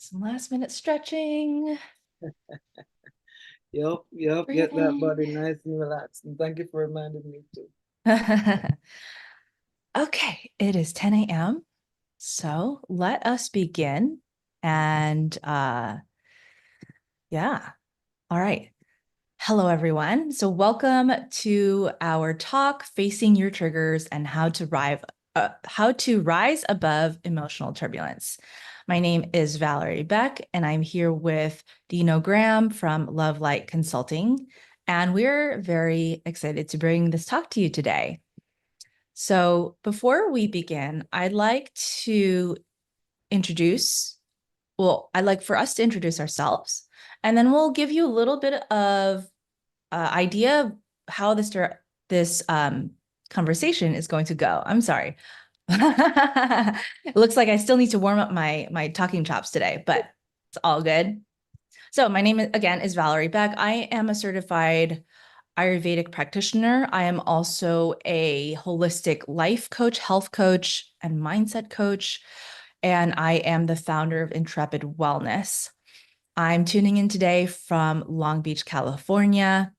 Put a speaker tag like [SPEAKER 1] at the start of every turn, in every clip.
[SPEAKER 1] Some last minute stretching.
[SPEAKER 2] Yep. Get that
[SPEAKER 1] Breathing.
[SPEAKER 2] body nice and relaxed. And thank you for reminding me too.
[SPEAKER 1] Okay, it is 10 a.m. So let us begin. And yeah, all right. Hello, everyone. So welcome to our talk, Facing Your Triggers and how to rise above emotional turbulence. My name is Valerie Beck, and I'm here with Deano Graham from Love Light Consulting. And we're very excited to bring this talk to you today. So before we begin, I'd like for us to introduce ourselves, and then we'll give you a little bit of idea of how this conversation is going to go. I'm sorry. It looks like I still need to warm up my talking chops today, but it's all good. So my name again is Valerie Beck. I am a certified Ayurvedic practitioner. I am also a holistic life coach, health coach, and mindset coach. And I am the founder of Intrepid Wellness. I'm tuning in today from Long Beach, California,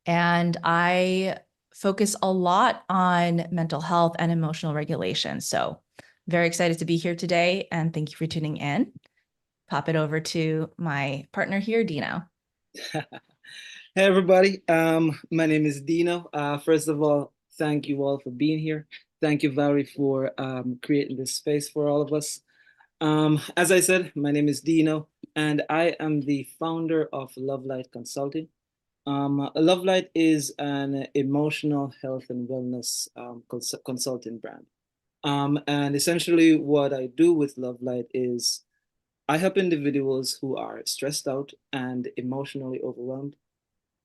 [SPEAKER 1] and I focus a lot on mental health and emotional regulation. So, very excited to be here today, and thank you for tuning in. Pop it over to my partner here, Dino.
[SPEAKER 2] Hey everybody. My name is Dino. First of all, thank you all for being here. Thank you, Valerie, for creating this space for all of us. As I said, my name is Dino, and I am the founder of Love Light Consulting. Love Light is an emotional health and wellness consulting brand. And essentially, what I do with Love Light is I help individuals who are stressed out and emotionally overwhelmed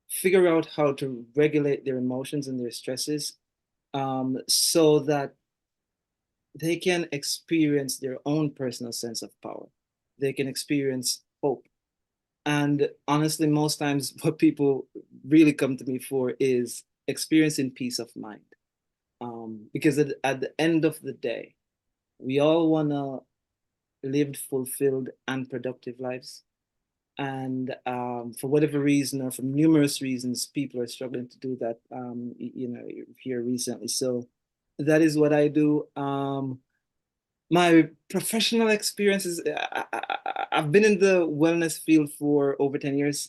[SPEAKER 2] figure out how to regulate their emotions and their stresses so that they can experience their own personal sense of power. They can experience hope. And honestly, most times, what people really come to me for is experiencing peace of mind. Because at the end of the day, we all want to live fulfilled and productive lives. And for whatever reason, or for numerous reasons, people are struggling to do that. Here recently. So that is what I do. My professional experiences, I've been in the wellness field for over 10 years.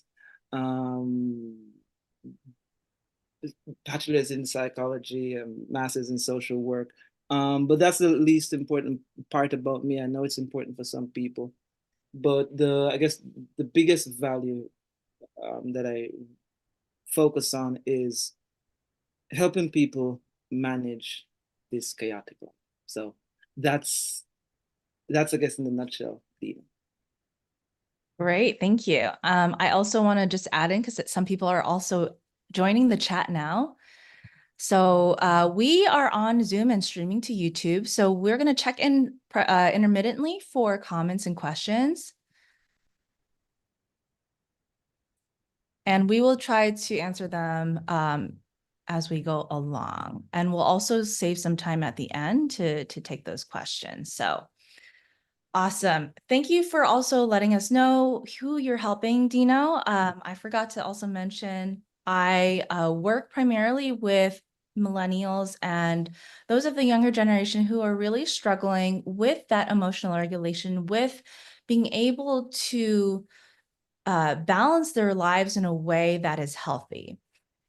[SPEAKER 2] Um, Bachelor's in psychology and master's in social work. But that's the least important part about me. I know it's important for some people, but I guess the biggest value that I focus on is helping people manage this chaotic life. So that's I guess in a nutshell, Dina.
[SPEAKER 1] Great, thank you. I also want to just add in because some people are also joining the chat now. So we are on Zoom and streaming to YouTube. So we're going to check in intermittently for comments and questions. And we will try to answer them as we go along. And we'll also save some time at the end to take those questions. So awesome. Thank you for also letting us know who you're helping, Dino. I forgot to also mention, I work primarily with millennials and those of the younger generation who are really struggling with that emotional regulation, with being able to balance their lives in a way that is healthy.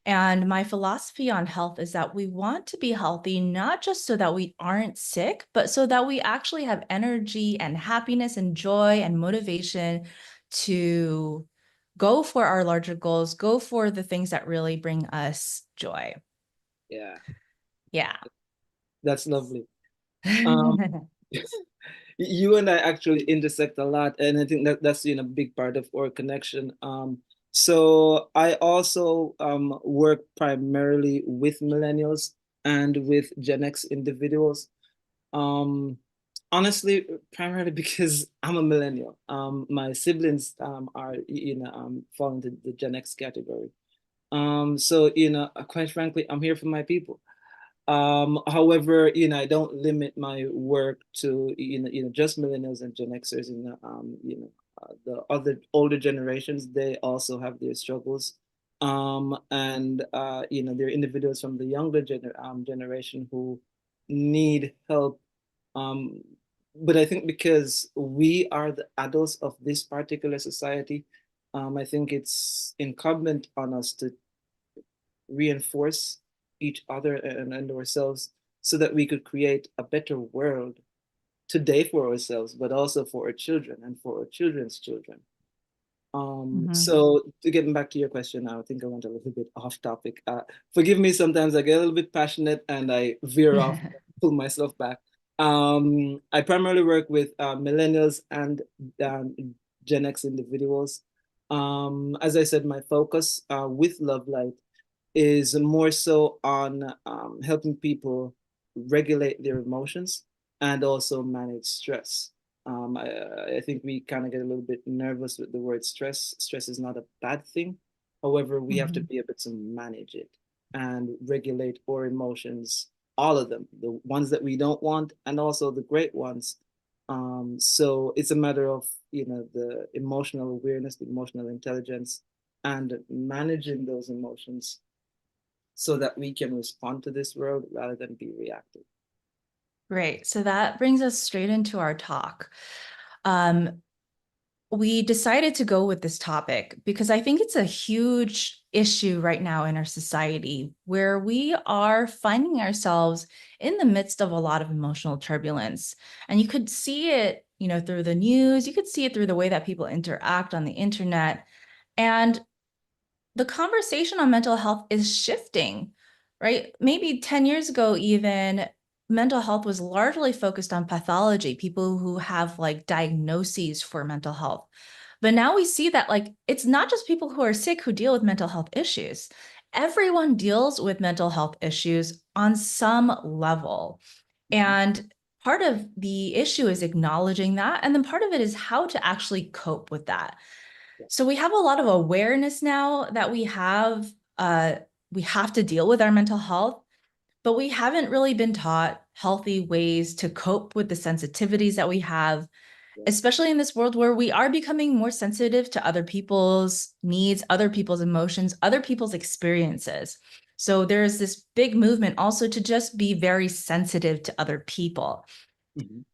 [SPEAKER 1] And my philosophy on health is that we want to be healthy, not just so that we aren't sick, but so that we actually have energy and happiness and joy and motivation to go for our larger goals, go for the things that really bring us joy.
[SPEAKER 2] Yeah,
[SPEAKER 1] Yeah.
[SPEAKER 2] that's lovely. Um, you and I actually intersect a lot, and I think that that's a big part of our connection. So I also work primarily with millennials and with Gen X individuals. Um, Honestly, primarily because I'm a millennial. My siblings are fall into the Gen X category. So quite frankly, I'm here for my people. However, I don't limit my work to just millennials and Gen Xers. The other older generations, they also have their struggles. And there are individuals from the younger generation who need help. Um, but I think because we are the adults of this particular society, I think it's incumbent on us to reinforce each other and ourselves so that we could create a better world today for ourselves, but also for our children and for our children's children.
[SPEAKER 1] Mhm.
[SPEAKER 2] So to getting back to your question, I think I went a little bit off topic. Forgive me, sometimes I get a little bit passionate and I veer off, pull myself back. I primarily work with millennials and um, Gen X individuals. As I said, my focus with Love Light is more so on helping people regulate their emotions and also manage stress. I think we kind of get a little bit nervous with the word stress. Stress is not a bad thing. However, we have to
[SPEAKER 1] Mhm.
[SPEAKER 2] be able to manage it and regulate our emotions, all of them, the ones that we don't want and also the great ones. So it's a matter of, the emotional awareness, the emotional intelligence, and managing those emotions so that we can respond to this world rather than be reactive.
[SPEAKER 1] Great. So that brings us straight into our talk. Um, we decided to go with this topic because I think it's a huge issue right now in our society where we are finding ourselves in the midst of a lot of emotional turbulence. And you could see it, through the news, you could see it through the way that people interact on the internet. And the conversation on mental health is shifting, right? Maybe 10 years ago, even mental health was largely focused on pathology, people who have like diagnoses for mental health. But now we see that like it's not just people who are sick who deal with mental health issues. Everyone deals with mental health issues on some level.
[SPEAKER 2] Mhm.
[SPEAKER 1] And part of the issue is acknowledging that. And then part of it is how to actually cope with that.
[SPEAKER 2] Yeah.
[SPEAKER 1] So we have a lot of awareness now that we have to deal with our mental health, but we haven't really been taught healthy ways to cope with the sensitivities that we have,
[SPEAKER 2] Yeah.
[SPEAKER 1] especially in this world where we are becoming more sensitive to other people's needs, other people's emotions, other people's experiences. So there's this big movement also to just be very sensitive to other people.
[SPEAKER 2] Mhm.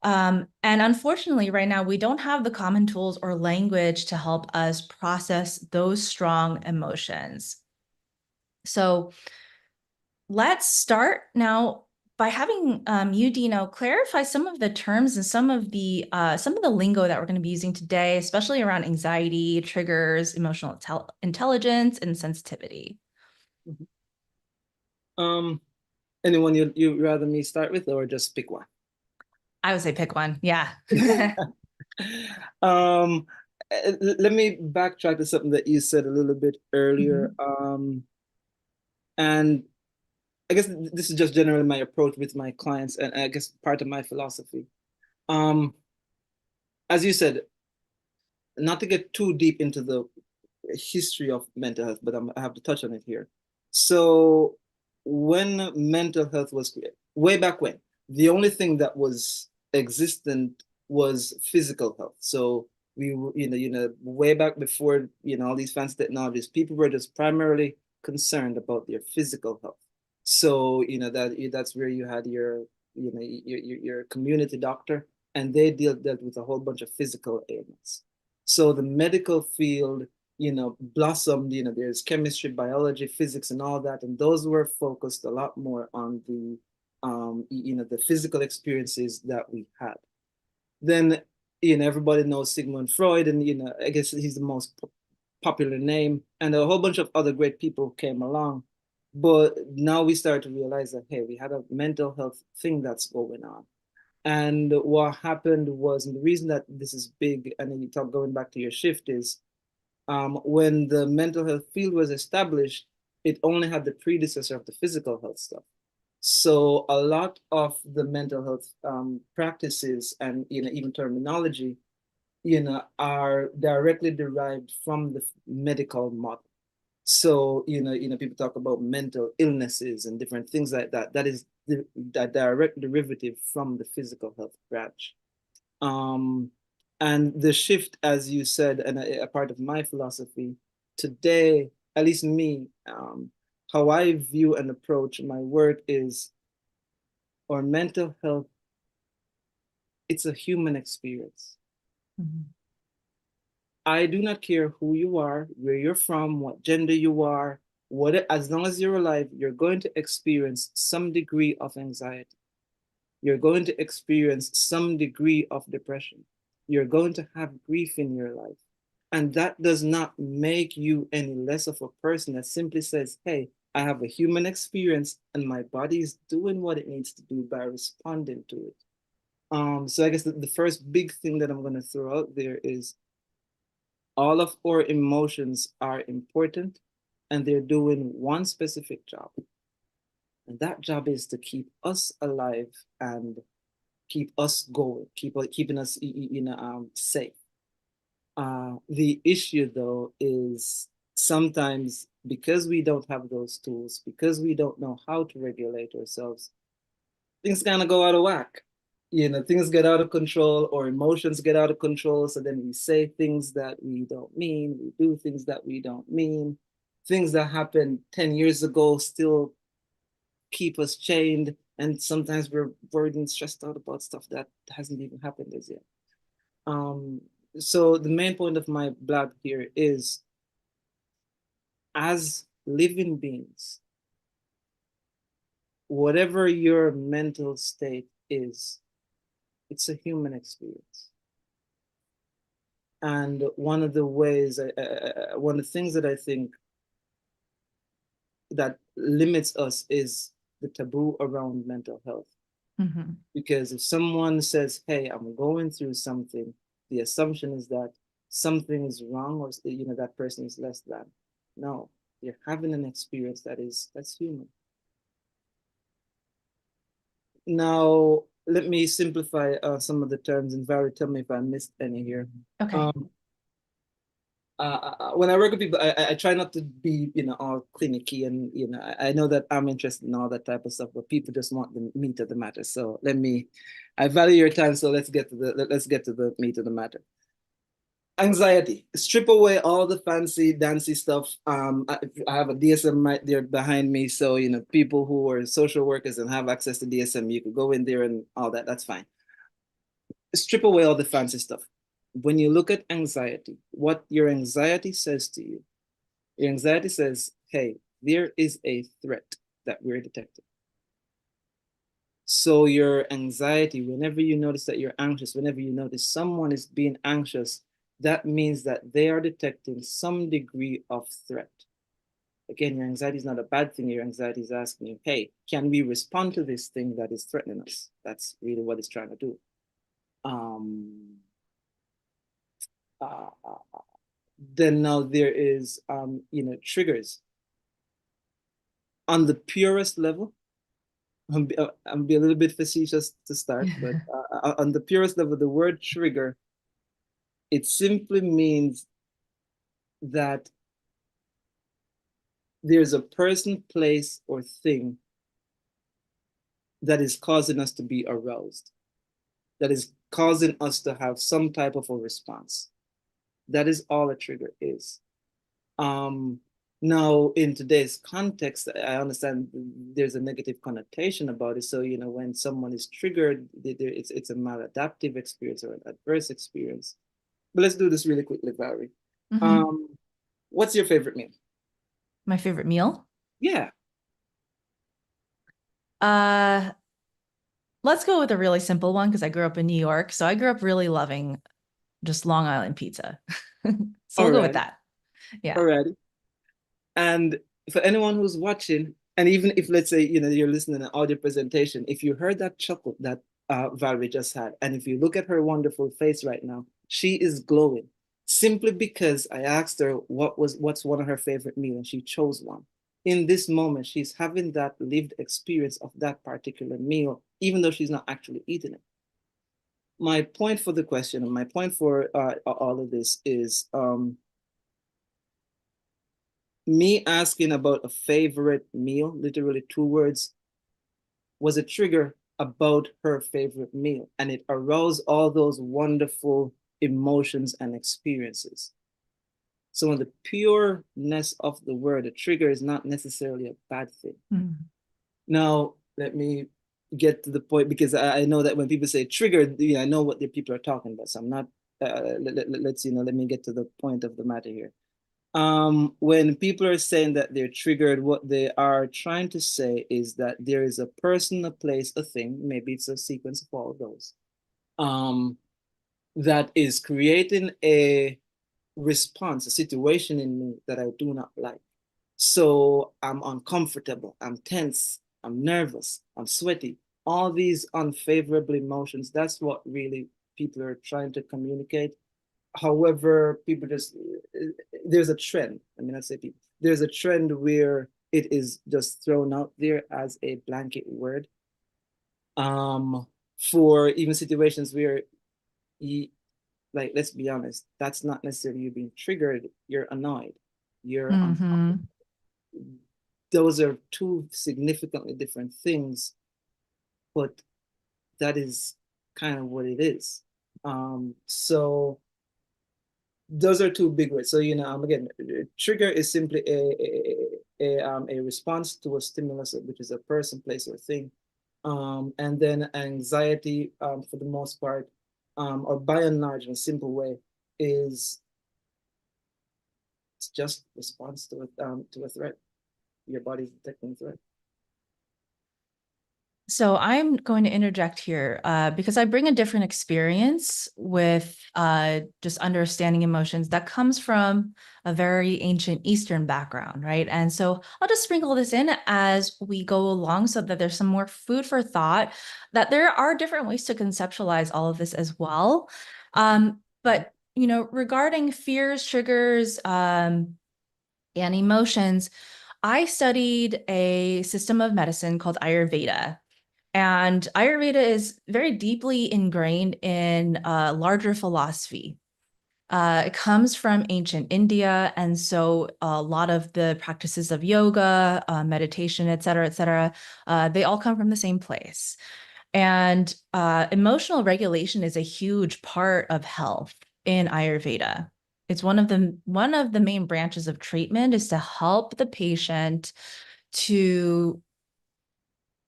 [SPEAKER 1] And unfortunately, right now, we don't have the common tools or language to help us process those strong emotions. So let's start now by having you, Dino, clarify some of the terms and some of the lingo that we're going to be using today, especially around anxiety, triggers, emotional intelligence, and sensitivity.
[SPEAKER 2] Mhm. Um, Anyone you rather me start with or just pick one?
[SPEAKER 1] I would say pick one. Yeah.
[SPEAKER 2] um, Let me backtrack to something that you said a little bit earlier.
[SPEAKER 1] Mhm.
[SPEAKER 2] And I guess this is just generally my approach with my clients, and I guess part of my philosophy. Um, as you said, not to get too deep into the history of mental health, but I have to touch on it here. So, when mental health was created, way back when, the only thing that was existent was physical health. So we were, way back before, all these fancy technologies, people were just primarily concerned about their physical health. So, that's where you had your community doctor, and they dealt with a whole bunch of physical ailments. So the medical field, blossomed. There's chemistry, biology, physics, and all that, and those were focused a lot more on the physical experiences that we had. Then, everybody knows Sigmund Freud, and I guess he's the most popular name, and a whole bunch of other great people came along. But now we start to realize that, hey, we had a mental health thing that's going on. And what happened was, and the reason that this is big, and then you talk going back to your shift is, when the mental health field was established, it only had the predecessor of the physical health stuff. So a lot of the mental health practices and even terminology, are directly derived from the medical model. So, people talk about mental illnesses and different things like that. That is the direct derivative from the physical health branch. Um, and the shift, as you said, and a part of my philosophy today, at least me, how I view and approach my work is, or mental health, it's a human experience.
[SPEAKER 1] Mhm.
[SPEAKER 2] I do not care who you are, where you're from, what gender you are, as long as you're alive, you're going to experience some degree of anxiety. You're going to experience some degree of depression. You're going to have grief in your life. And that does not make you any less of a person. That simply says, hey, I have a human experience and my body is doing what it needs to do by responding to it. So I guess the first big thing that I'm going to throw out there is all of our emotions are important and they're doing one specific job. And that job is to keep us alive and keep us going, keeping us safe. The issue though is sometimes because we don't have those tools, because we don't know how to regulate ourselves, things kind of go out of whack. Things get out of control or emotions get out of control. So then we say things that we don't mean, we do things that we don't mean. Things that happened 10 years ago still keep us chained. And sometimes we're worried and stressed out about stuff that hasn't even happened as yet. Um, so the main point of my blog here is, as living beings, whatever your mental state is, it's a human experience. And one of the ways, one of the things that I think that limits us is the taboo around mental health.
[SPEAKER 1] Mhm.
[SPEAKER 2] Because if someone says, hey, I'm going through something, the assumption is that something is wrong, or that person is less than. No, you're having an experience that's human. Now, let me simplify some of the terms, and Valerie, tell me if I missed any here.
[SPEAKER 1] Okay.
[SPEAKER 2] Um, when I work with people, I try not to be, all clinicky, and I know that I'm interested in all that type of stuff, but people just want the meat of the matter. So I value your time. So let's get to the meat of the matter. Anxiety. Strip away all the fancy dancy stuff. I have a DSM right there behind me, so people who are social workers and have access to DSM, you could go in there and all that. That's fine. Strip away all the fancy stuff. When you look at anxiety, what your anxiety says to you, your anxiety says, hey, there is a threat that we're detecting. So your anxiety, whenever you notice that you're anxious, whenever you notice someone is being anxious, that means that they are detecting some degree of threat. Again, your anxiety is not a bad thing. Your anxiety is asking you, hey, can we respond to this thing that is threatening us? That's really what it's trying to do. Um, uh, then now there is, triggers. On the purest level, I'm be a little bit facetious to start, but on the purest level, the word trigger, it simply means that there's a person, place, or thing that is causing us to be aroused, that is causing us to have some type of a response. That is all a trigger is. Um, Now, in today's context, I understand there's a negative connotation about it. So, when someone is triggered, it's a maladaptive experience or an adverse experience. But let's do this really quickly, Valerie.
[SPEAKER 1] Mhm.
[SPEAKER 2] Um, what's your favorite meal?
[SPEAKER 1] My favorite meal?
[SPEAKER 2] Yeah.
[SPEAKER 1] Uh, let's go with a really simple one because I grew up in New York. So I grew up really loving just Long Island pizza. So we'll go with
[SPEAKER 2] Alrighty.
[SPEAKER 1] that. Yeah.
[SPEAKER 2] Alrighty. And for anyone who's watching, and even if let's say you're listening to an audio presentation, if you heard that chuckle that Valerie just had, and if you look at her wonderful face right now, she is glowing simply because I asked her what's one of her favorite meal, and she chose one. In this moment, she's having that lived experience of that particular meal, even though she's not actually eating it. My point for the question, and my point for all of this is me asking about a favorite meal, literally 2 words, was a trigger about her favorite meal, and it aroused all those wonderful emotions and experiences. So in the pureness of the word, a trigger is not necessarily a bad thing.
[SPEAKER 1] Mm.
[SPEAKER 2] Now, let me get to the point, because I know that when people say triggered, I know what the people are talking about. So I'm not, let's, let me get to the point of the matter here. When people are saying that they're triggered, what they are trying to say is that there is a person, a place, a thing, maybe it's a sequence of all of those, that is creating a response, a situation in me that I do not like. So I'm uncomfortable, I'm tense, I'm nervous, I'm sweaty. All these unfavorable emotions, that's what really people are trying to communicate. However, people just, there's a trend. I mean, I say people, there's a trend where it is just thrown out there as a blanket word. For even situations where you, like, let's be honest, that's not necessarily you being triggered, you're annoyed, you're uncomfortable.
[SPEAKER 1] Mm-hmm.
[SPEAKER 2] Those are two significantly different things, but that is kind of what it is. So those are two big words. So, again, trigger is simply a response to a stimulus, which is a person, place, or thing. And then anxiety, for the most part, or by and large, in a simple way, is it's just response to a threat. Your body's detecting a threat.
[SPEAKER 1] So I'm going to interject here because I bring a different experience with just understanding emotions that comes from a very ancient Eastern background, right? And so I'll just sprinkle this in as we go along so that there's some more food for thought, that there are different ways to conceptualize all of this as well. But, regarding fears, triggers, and emotions, I studied a system of medicine called Ayurveda. And Ayurveda is very deeply ingrained in larger philosophy. It comes from ancient India. And so a lot of the practices of yoga, meditation, et cetera, they all come from the same place. And emotional regulation is a huge part of health in Ayurveda. It's one of the main branches of treatment is to help the patient to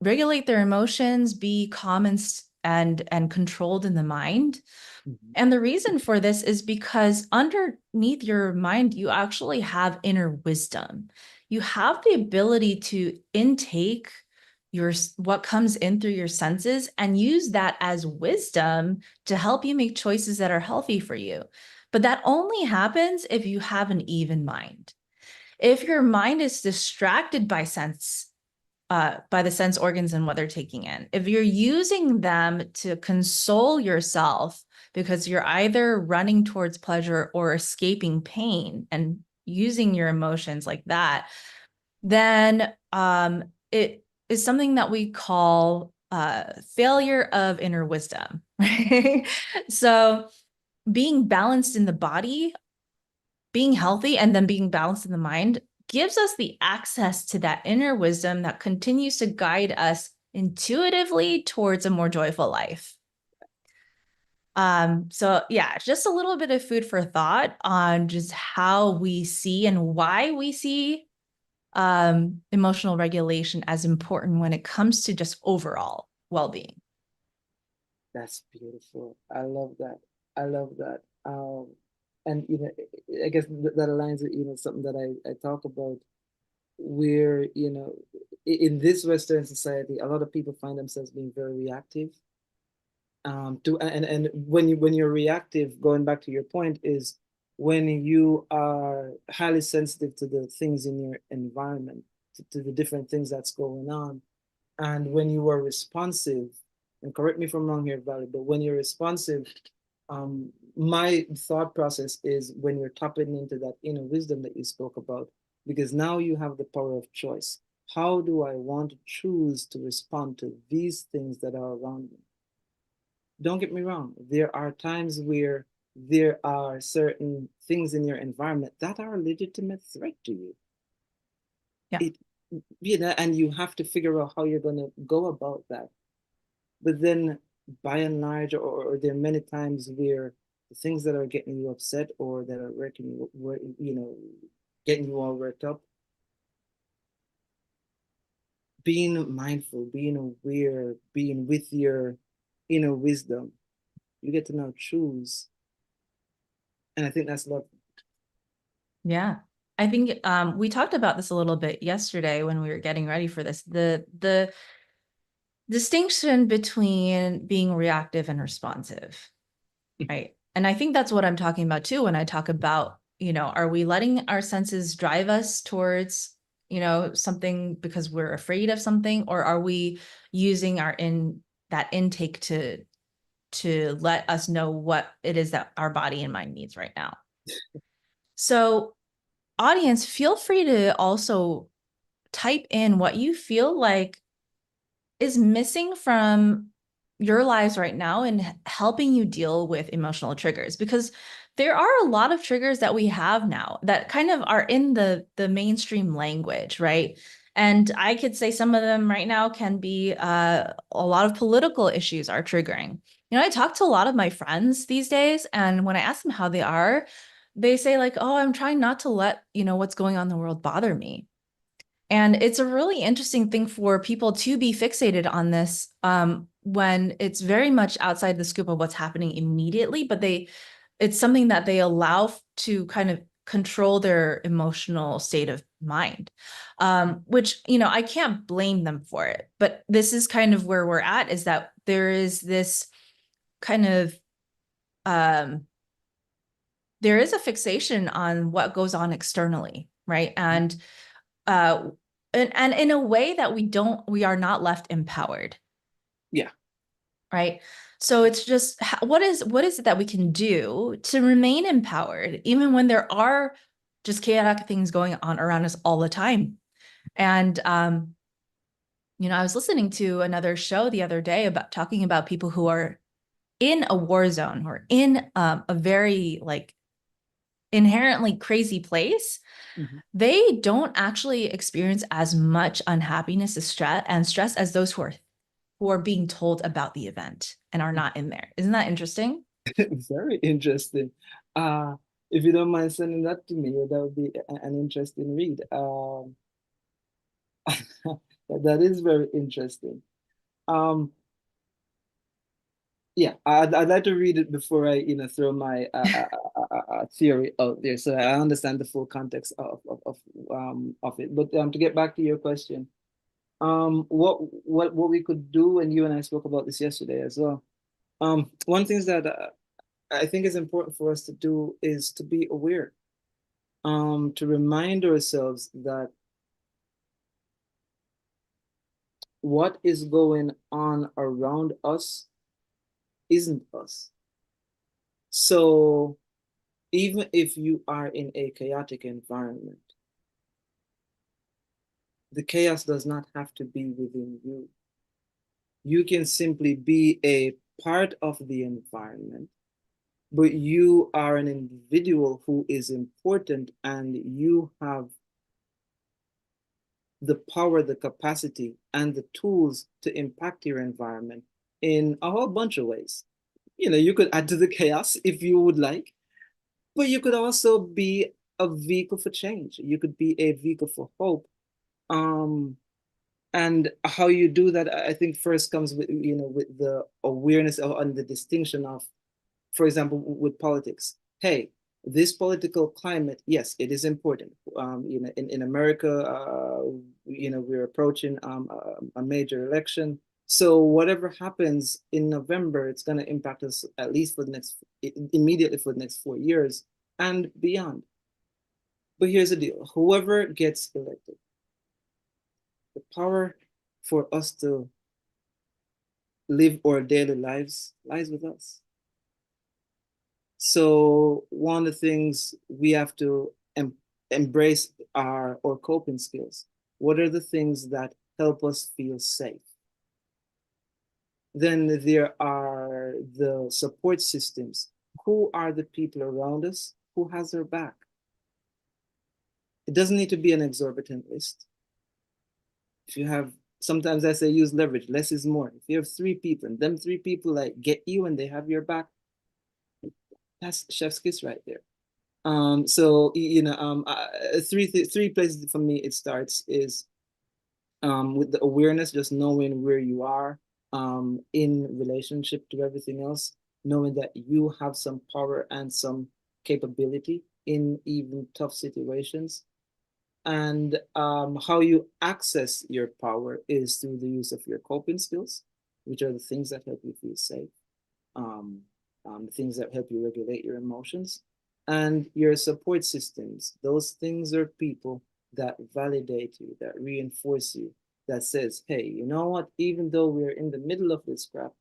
[SPEAKER 1] regulate their emotions, be calm and controlled in the mind.
[SPEAKER 2] Mhm.
[SPEAKER 1] And the reason for this is because underneath your mind, you actually have inner wisdom. You have the ability to intake what comes in through your senses and use that as wisdom to help you make choices that are healthy for you. But that only happens if you have an even mind. If your mind is distracted by the sense organs and what they're taking in. If you're using them to console yourself because you're either running towards pleasure or escaping pain and using your emotions like that, then it is something that we call failure of inner wisdom, right? So being balanced in the body, being healthy, and then being balanced in the mind gives us the access to that inner wisdom that continues to guide us intuitively towards a more joyful life. So yeah, just a little bit of food for thought on just how we see and why we see emotional regulation as important when it comes to just overall well-being.
[SPEAKER 2] That's beautiful. I love that. I love that. And I guess that aligns with something that I talk about, where in this Western society, a lot of people find themselves being very reactive. To and when you're reactive, going back to your point, is when you are highly sensitive to the things in your environment, to the different things that's going on, and when you are responsive, and correct me if I'm wrong here, Valerie, but when you're responsive, my thought process is when you're tapping into that inner wisdom that you spoke about, because now you have the power of choice. How do I want to choose to respond to these things that are around me? Don't get me wrong, there are times where there are certain things in your environment that are a legitimate threat to you.
[SPEAKER 1] Yeah.
[SPEAKER 2] And you have to figure out how you're going to go about that. But then by and large, or there are many times where the things that are getting you upset or that are getting you all worked up, being mindful, being aware, being with your inner wisdom, you get to now choose. And I think that's love.
[SPEAKER 1] Yeah. I think we talked about this a little bit yesterday when we were getting ready for this. The distinction between being reactive and responsive, right? And I think that's what I'm talking about too when I talk about, are we letting our senses drive us towards, something because we're afraid of something, or are we using that intake to let us know what it is that our body and mind needs right now? So, audience, feel free to also type in what you feel like is missing from your lives right now and helping you deal with emotional triggers, because there are a lot of triggers that we have now that kind of are in the mainstream language, right? And I could say some of them right now can be a lot of political issues are triggering. I talk to a lot of my friends these days, and when I ask them how they are, they say like, "Oh, I'm trying not to let, what's going on in the world bother me." And it's a really interesting thing for people to be fixated on this when it's very much outside the scope of what's happening immediately, but it's something that they allow to kind of control their emotional state of mind, which, I can't blame them for it. But this is kind of where we're at, is that there is this kind of, there is a fixation on what goes on externally, right? Uh, and in a way that we are not left empowered.
[SPEAKER 2] Yeah.
[SPEAKER 1] Right. So it's just, what is it that we can do to remain empowered, even when there are just chaotic things going on around us all the time? And, I was listening to another show the other day about talking about people who are in a war zone or in a very like inherently crazy place.
[SPEAKER 2] Mm-hmm.
[SPEAKER 1] They don't actually experience as much unhappiness and stress as those who are being told about the event and are not in there. Isn't that interesting?
[SPEAKER 2] Very interesting. If you don't mind sending that to me, that would be an interesting read. That is very interesting. Um, yeah, I'd like to read it before I, throw my theory out there, so I understand the full context of it. But to get back to your question, what we could do, and you and I spoke about this yesterday as well. One thing that I think is important for us to do is to be aware, to remind ourselves that what is going on around us isn't us. So even if you are in a chaotic environment, the chaos does not have to be within you. You can simply be a part of the environment, but you are an individual who is important, and you have the power, the capacity, and the tools to impact your environment in a whole bunch of ways. You could add to the chaos if you would like, but you could also be a vehicle for change. You could be a vehicle for hope. Um, and how you do that, I think first comes with the awareness and the distinction of, for example, with politics. Hey, this political climate, yes, it is important. In America, we're approaching a major election. So whatever happens in November, it's going to impact us at least immediately for the next 4 years and beyond. But here's the deal: whoever gets elected, the power for us to live our daily lives lies with us. So one of the things we have to embrace are our coping skills. What are the things that help us feel safe? Then there are the support systems. Who are the people around us? Who has their back? It doesn't need to be an exorbitant list. If you have, sometimes I say use leverage, less is more. If you have 3 people and them 3 people like get you and they have your back, that's chef's kiss right there. So three places for me it starts is with the awareness, just knowing where you are in relationship to everything else, knowing that you have some power and some capability in even tough situations. And how you access your power is through the use of your coping skills, which are the things that help you feel safe, um, the things that help you regulate your emotions, and your support systems. Those things are people that validate you, that reinforce you, that says, hey, you know what? Even though we're in the middle of this crap,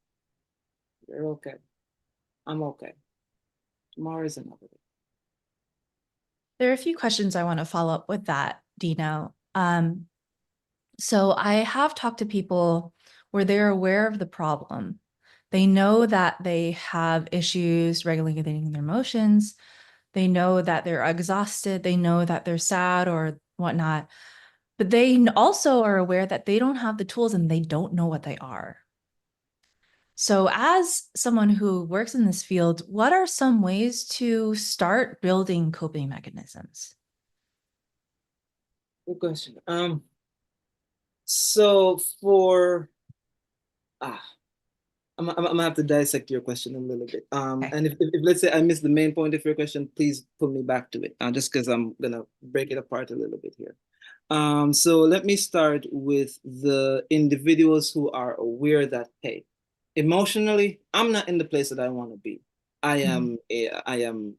[SPEAKER 2] you're okay. I'm okay. Tomorrow is another day.
[SPEAKER 1] There are a few questions I want to follow up with that, Dino. So I have talked to people where they're aware of the problem. They know that they have issues regulating their emotions. They know that they're exhausted. They know that they're sad or whatnot. But they also are aware that they don't have the tools and they don't know what they are. So, as someone who works in this field, what are some ways to start building coping mechanisms?
[SPEAKER 2] Good question. So for ah, I'm gonna have to dissect your question a little bit.
[SPEAKER 1] Okay.
[SPEAKER 2] And if let's say I missed the main point of your question, please put me back to it. Just because I'm gonna break it apart a little bit here. So let me start with the individuals who are aware that, hey, emotionally, I'm not in the place that I want to be. I am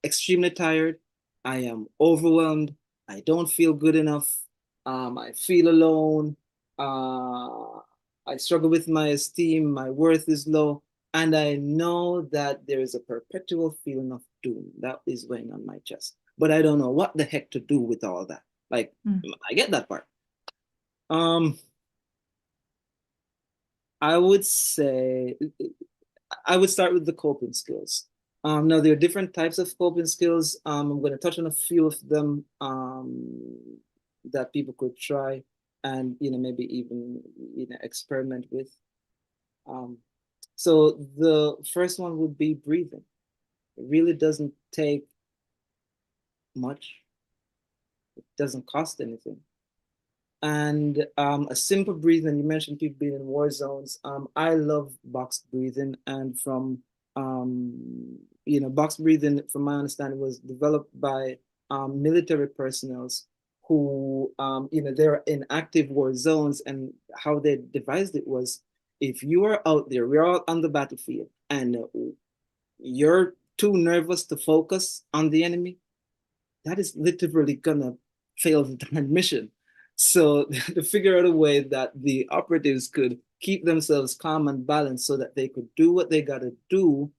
[SPEAKER 2] extremely tired. I am overwhelmed. I don't feel good enough. I feel alone. Uh, I struggle with my esteem. My worth is low. And I know that there is a perpetual feeling of doom that is weighing on my chest. But I don't know what the heck to do with all that. Like,
[SPEAKER 1] Mm.
[SPEAKER 2] I get that part. Um, I would say I would start with the coping skills. Now, there are different types of coping skills. I'm going to touch on a few of them that people could try and maybe even experiment with. Um, so the first one would be breathing. It really doesn't take much. It doesn't cost anything. And a simple breathing. You mentioned people being in war zones. I love box breathing, and from box breathing, from my understanding, was developed by military personnel who they're in active war zones, and how they devised it was, if you are out there, we're all on the battlefield, and you're too nervous to focus on the enemy, that is literally gonna fail the darn mission. So to figure out a way that the operatives could keep themselves calm and balanced so that they could do what they gotta do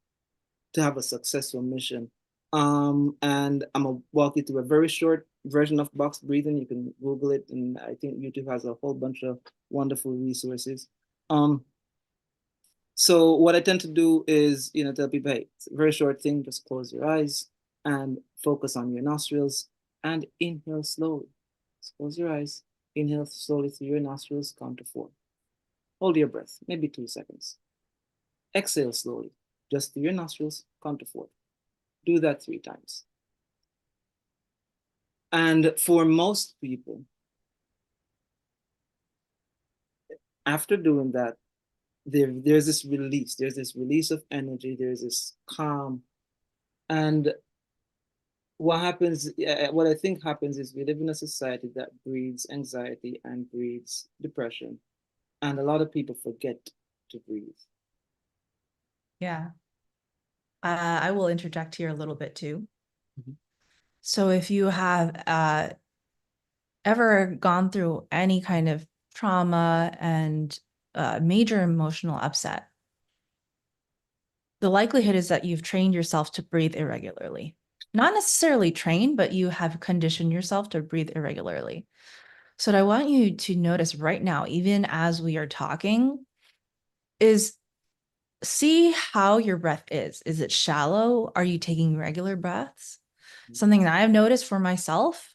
[SPEAKER 2] to have a successful mission. And I'm gonna walk you through a very short version of box breathing. You can Google it, and I think YouTube has a whole bunch of wonderful resources. So what I tend to do is, tell people, hey, it's a very short thing. Just close your eyes and focus on your nostrils and inhale slowly. Just close your eyes, inhale slowly through your nostrils, count to 4. Hold your breath, maybe 2 seconds. Exhale slowly, just through your nostrils, count to 4. Do that 3 times. And for most people, after doing that, there's this release of energy, there's this calm. And what I think happens is we live in a society that breeds anxiety and breeds depression, and a lot of people forget to breathe.
[SPEAKER 1] Yeah. I will interject here a little bit too.
[SPEAKER 2] Mhm.
[SPEAKER 1] So if you have ever gone through any kind of trauma and major emotional upset, the likelihood is that you've trained yourself to breathe irregularly. Not necessarily trained, but you have conditioned yourself to breathe irregularly. So what I want you to notice right now, even as we are talking, is see how your breath is. Is it shallow? Are you taking regular breaths? Something that I've noticed for myself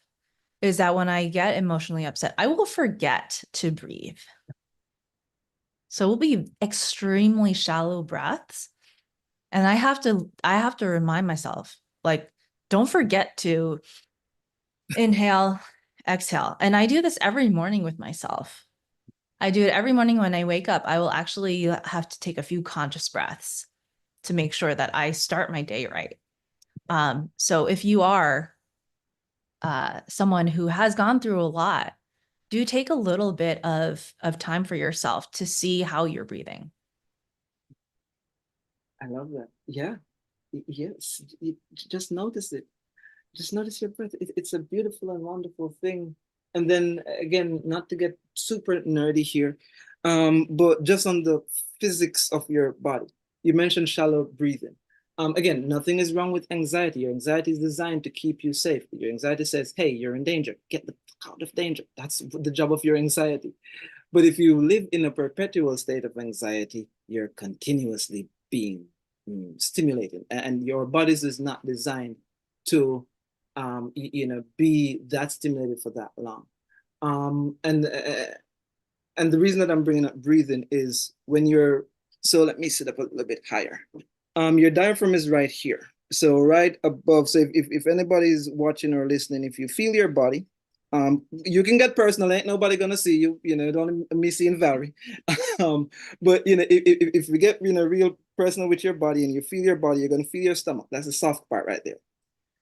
[SPEAKER 1] is that when I get emotionally upset, I will forget to breathe. So it will be extremely shallow breaths. And I have to remind myself, like, don't forget to inhale, exhale. And I do this every morning with myself. I do it every morning when I wake up. I will actually have to take a few conscious breaths to make sure that I start my day right. So if you are someone who has gone through a lot, do take a little bit of time for yourself to see how you're breathing.
[SPEAKER 2] I love that. Yeah. Yes. Just notice it. Just notice your breath. It's a beautiful and wonderful thing. And then again, not to get super nerdy here, but just on the physics of your body. You mentioned shallow breathing. Again, nothing is wrong with anxiety. Your anxiety is designed to keep you safe. Your anxiety says, hey, you're in danger. Get the fuck out of danger. That's the job of your anxiety. But if you live in a perpetual state of anxiety, you're continuously being stimulated, and your body is not designed to, be that stimulated for that long. And the reason that I'm bringing up breathing is when you're, so let me sit up a little bit higher. Your diaphragm is right here. So right above, so if anybody's watching or listening, if you feel your body, you can get personal, ain't nobody gonna see you, don't me seeing Valerie. But if we get real personal with your body and you feel your body, you're gonna feel your stomach. That's the soft part right there.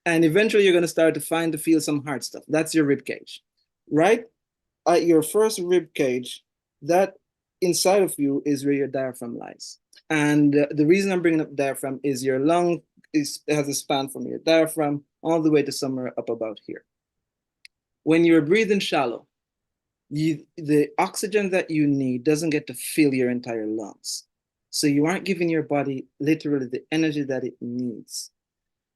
[SPEAKER 2] And eventually you're gonna start to feel some hard stuff. That's your rib cage. Right at your first rib cage, that inside of you is where your diaphragm lies. And the reason I'm bringing up diaphragm is your lung has a span from your diaphragm all the way to somewhere up about here. When you're breathing shallow, the oxygen that you need doesn't get to fill your entire lungs. So you aren't giving your body literally the energy that it needs.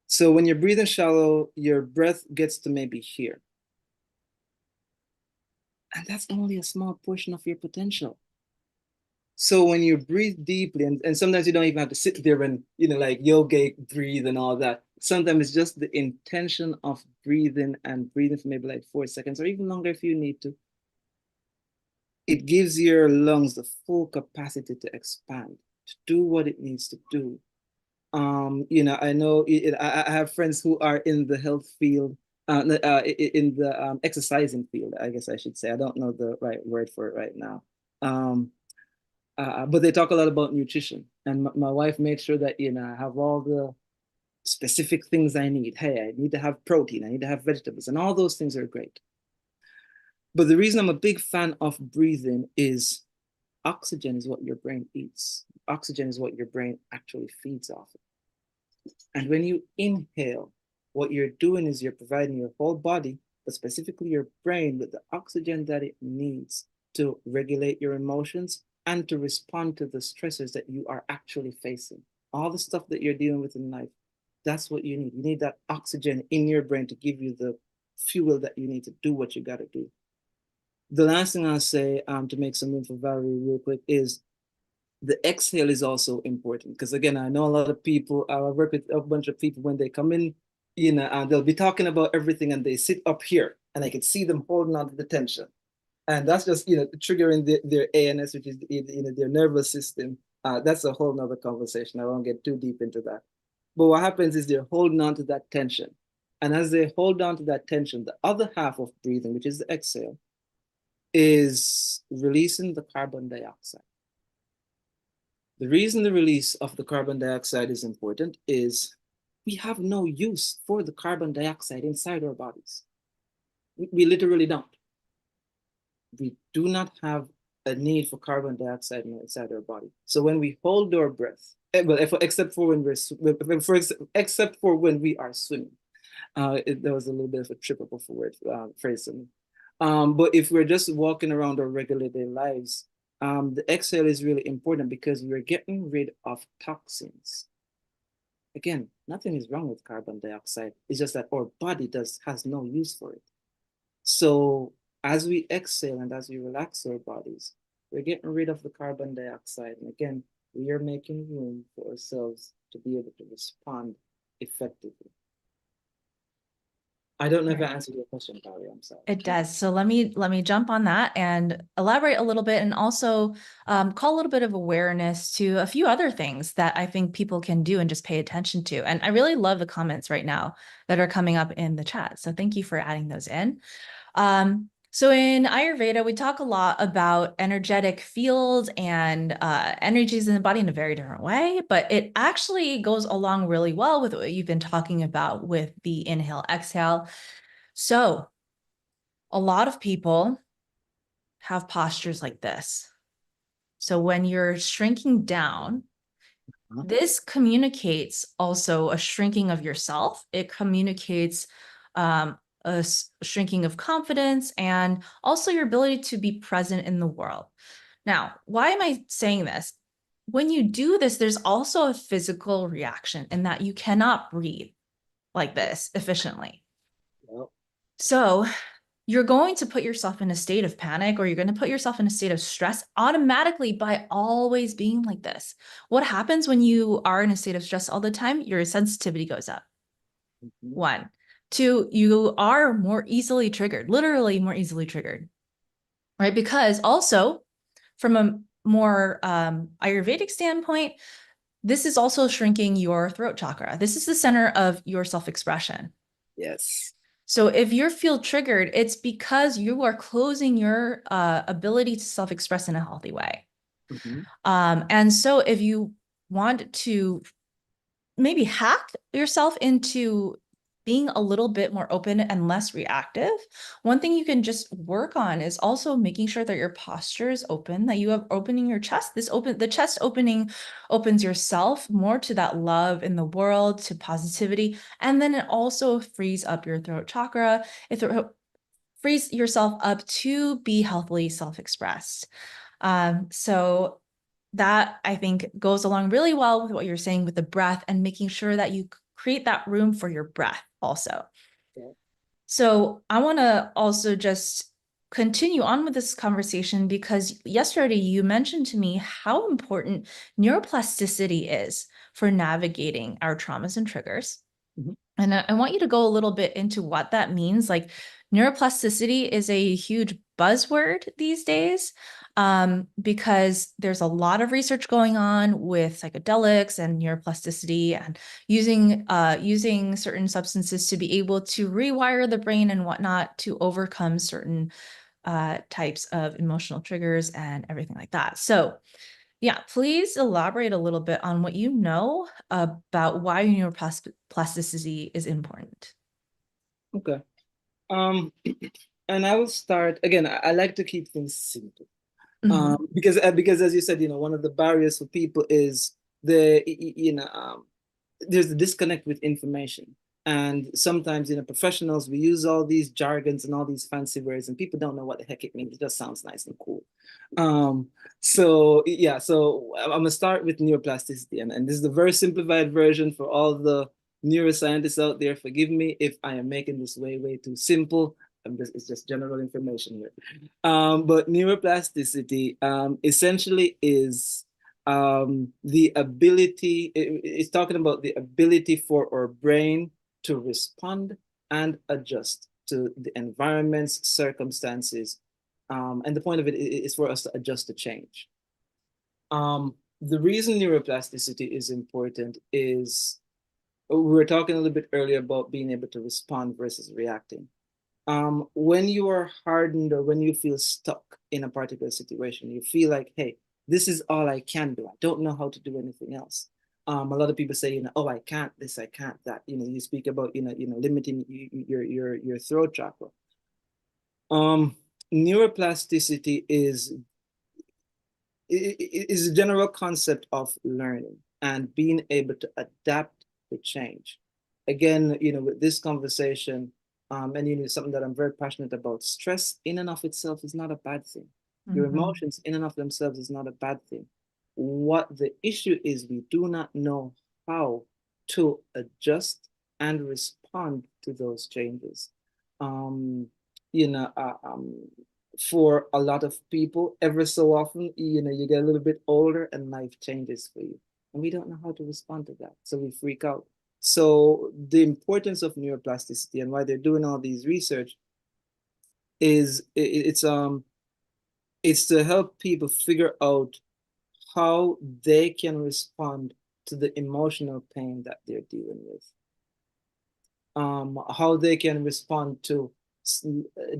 [SPEAKER 2] So when you're breathing shallow, your breath gets to maybe here. And that's only a small portion of your potential. So when you breathe deeply, and sometimes you don't even have to sit there and, like yogic breathe and all that. Sometimes it's just the intention of breathing and breathing for maybe like 4 seconds or even longer if you need to. It gives your lungs the full capacity to expand, to do what it needs to do. I know I have friends who are in the health field, in the exercising field, I guess I should say. I don't know the right word for it right now. But they talk a lot about nutrition. And my wife makes sure that, I have all the specific things I need. Hey, I need to have protein, I need to have vegetables, and all those things are great. But the reason I'm a big fan of breathing is oxygen is what your brain eats. Oxygen is what your brain actually feeds off of. And when you inhale, what you're doing is you're providing your whole body, but specifically your brain, with the oxygen that it needs to regulate your emotions and to respond to the stressors that you are actually facing. All the stuff that you're dealing with in life, that's what you need. You need that oxygen in your brain to give you the fuel that you need to do what you got to do. The last thing I'll say, to make some room for Valerie real quick, is the exhale is also important. Because again, I know a lot of people, I work with a bunch of people when they come in, and they'll be talking about everything and they sit up here and I can see them holding on to the tension. And that's just, triggering their ANS, which is, their nervous system. That's a whole nother conversation. I won't get too deep into that. But what happens is they're holding on to that tension. And as they hold on to that tension, the other half of breathing, which is the exhale, is releasing the carbon dioxide. The reason the release of the carbon dioxide is important is we have no use for the carbon dioxide inside our bodies. We literally don't. We do not have a need for carbon dioxide inside our body. So when we hold our breath, except for when except for when we are swimming, there was a little bit of a trip up of a word phrase to me. But if we're just walking around our regular day lives, the exhale is really important because we're getting rid of toxins. Again, nothing is wrong with carbon dioxide. It's just that our body has no use for it. So as we exhale and as we relax our bodies, we're getting rid of the carbon dioxide. And again, we are making room for ourselves to be able to respond effectively. I don't know if I
[SPEAKER 1] Right.
[SPEAKER 2] answered your question, Valerie. I'm sorry.
[SPEAKER 1] It does. So let me jump on that and elaborate a little bit, and also call a little bit of awareness to a few other things that I think people can do and just pay attention to. And I really love the comments right now that are coming up in the chat. So thank you for adding those in. So in Ayurveda, we talk a lot about energetic fields and energies in the body in a very different way, but it actually goes along really well with what you've been talking about with the inhale, exhale. So a lot of people have postures like this. So when you're shrinking down, this communicates also a shrinking of yourself. It communicates shrinking of confidence and also your ability to be present in the world. Now, why am I saying this? When you do this, there's also a physical reaction in that you cannot breathe like this efficiently.
[SPEAKER 2] Yep.
[SPEAKER 1] So you're going to put yourself in a state of panic, or you're going to put yourself in a state of stress automatically by always being like this. What happens when you are in a state of stress all the time? Your sensitivity goes up.
[SPEAKER 2] Mhm.
[SPEAKER 1] One. Two, you are more easily triggered, literally more easily triggered, right? Because also, from a more Ayurvedic standpoint, this is also shrinking your throat chakra. This is the center of your self-expression.
[SPEAKER 2] Yes.
[SPEAKER 1] So if you feel triggered, it's because you are closing your ability to self-express in a healthy way.
[SPEAKER 2] Mhm.
[SPEAKER 1] And so if you want to maybe hack yourself into being a little bit more open and less reactive, one thing you can just work on is also making sure that your posture is open, that you have opening your chest. The chest opening opens yourself more to that love in the world, to positivity. And then it also frees up your throat chakra. It frees yourself up to be healthily self-expressed. So that I think goes along really well with what you're saying with the breath and making sure that you create that room for your breath also.
[SPEAKER 2] Yeah.
[SPEAKER 1] So I want to also just continue on with this conversation because yesterday you mentioned to me how important neuroplasticity is for navigating our traumas and triggers.
[SPEAKER 2] Mhm.
[SPEAKER 1] And I want you to go a little bit into what that means. Like neuroplasticity is a huge buzzword these days because there's a lot of research going on with psychedelics and neuroplasticity and using certain substances to be able to rewire the brain and whatnot to overcome certain types of emotional triggers and everything like that. So yeah, please elaborate a little bit on what you know about why neuroplasticity is important.
[SPEAKER 2] Okay. Um, and I will start again. I like to keep things simple.
[SPEAKER 1] Mhm.
[SPEAKER 2] Because as you said, one of the barriers for people is there's a disconnect with information. And sometimes, professionals, we use all these jargons and all these fancy words, and people don't know what the heck it means. It just sounds nice and cool. Um, so I'm gonna start with neuroplasticity, and this is the very simplified version for all the neuroscientists out there. Forgive me if I am making this way too simple. It's just general information here. But neuroplasticity essentially is the ability, it's talking about the ability for our brain to respond and adjust to the environment's circumstances. And the point of it is for us to adjust to change. The reason neuroplasticity is important is we were talking a little bit earlier about being able to respond versus reacting. When you are hardened or when you feel stuck in a particular situation, you feel like, hey, this is all I can do. I don't know how to do anything else. A lot of people say, oh, I can't this, I can't that. You speak about, limiting your throat chakra. Neuroplasticity is a general concept of learning and being able to adapt to change. Again, with this conversation, and something that I'm very passionate about, stress in and of itself is not a bad thing. Your
[SPEAKER 1] Mhm.
[SPEAKER 2] emotions in and of themselves is not a bad thing. What the issue is, we do not know how to adjust and respond to those changes. Um, you know, uh, um, for a lot of people, ever so often, you get a little bit older and life changes for you. And we don't know how to respond to that. So we freak out. So the importance of neuroplasticity and why they're doing all these research is it's to help people figure out how they can respond to the emotional pain that they're dealing with, how they can respond to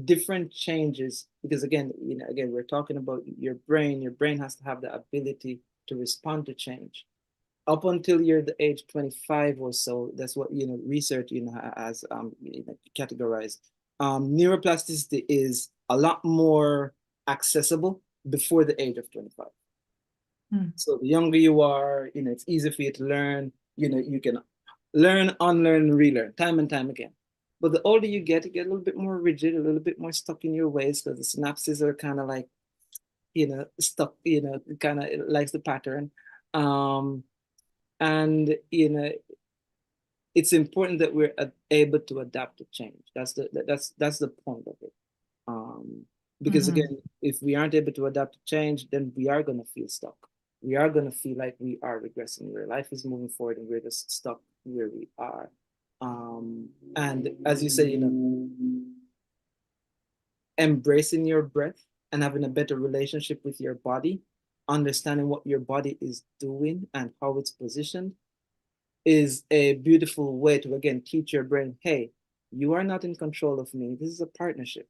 [SPEAKER 2] different changes. Because again, again, we're talking about your brain. Your brain has to have the ability to respond to change. Up until you're the age 25 or so, that's what research has categorized. Neuroplasticity is a lot more accessible before the age of 25. So the younger you are, it's easy for you to learn. You can learn, unlearn, and relearn time and time again. But the older you get a little bit more rigid, a little bit more stuck in your ways, because the synapses are kind of like, stuck, kind of likes the pattern. And it's important that we're able to adapt to change. That's the point of it. Because again, if we aren't able to adapt to change, then we are going to feel stuck. We are going to feel like we are regressing, where life is moving forward and we're just stuck where we are. And as you say, embracing your breath and having a better relationship with your body, understanding what your body is doing and how it's positioned, is a beautiful way to, again, teach your brain, hey, you are not in control of me. This is a partnership.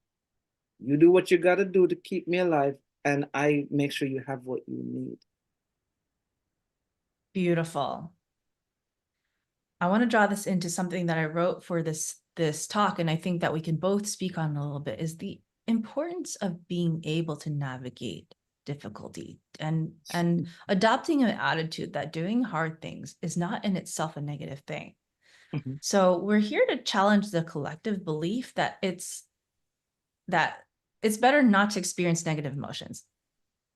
[SPEAKER 2] You do what you got to do to keep me alive, and I make sure you have what you need.
[SPEAKER 1] Beautiful. I want to draw this into something that I wrote for this talk, and I think that we can both speak on a little bit, is the importance of being able to navigate difficulty and adopting an attitude that doing hard things is not in itself a negative thing.
[SPEAKER 2] Mhm.
[SPEAKER 1] So we're here to challenge the collective belief that it's better not to experience negative emotions.